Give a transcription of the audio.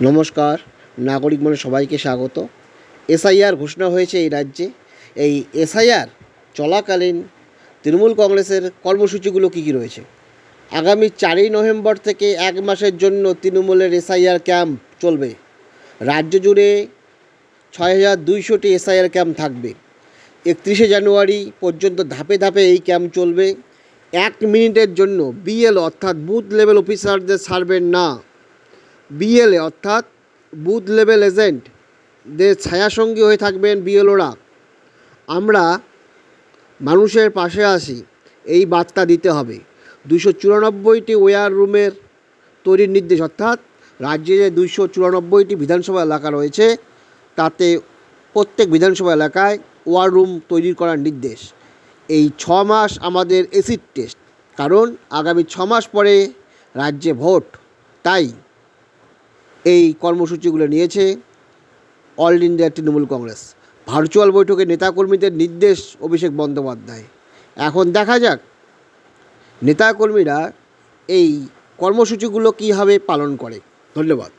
নমস্কার, নাগরিক মনে সবাইকে স্বাগত। এসআইআর ঘোষণা হয়েছে এই রাজ্যে। এই এসআইআর চলাকালীন তৃণমূল কংগ্রেসের কর্মসূচিগুলো কী কী রয়েছে? আগামী 4ই নভেম্বর থেকে 1 মাসের জন্য তৃণমূলের এসআইআর ক্যাম্প চলবে। রাজ্য জুড়ে 6,200টি এসআইআর ক্যাম্প থাকবে। 31শে জানুয়ারি পর্যন্ত ধাপে ধাপে এই ক্যাম্প চলবে। 1 মিনিটের জন্য বিএলও অর্থাৎ বুথ লেভেল অফিসারদের ছাড়বেন না। বিএলএ অর্থাৎ বুথ লেভেল এজেন্টদের ছায়াসঙ্গী হয়ে থাকবেন বিএলওরা। আমরা মানুষের পাশে আসি, এই বার্তা দিতে হবে। 294টি ওয়্যার রুমের তৈরির নির্দেশ, অর্থাৎ রাজ্যে যে 294টি বিধানসভা এলাকা রয়েছে তাতে প্রত্যেক বিধানসভা এলাকায় ওয়ার রুম তৈরি করার নির্দেশ। এই 6 মাস আমাদের এসিড টেস্ট, কারণ আগামী 6 মাস পরে রাজ্যে ভোট। তাই এই কর্মসূচিগুলো নিয়েছে all India Trinamool Congress. Virtual বৈঠকে নেতাকর্মীদের নির্দেশ অভিষেক বন্দ্যোপাধ্যায়। এখন দেখা যাক নেতাকর্মীরা এই কর্মসূচিগুলো কীভাবে পালন করে। ধন্যবাদ।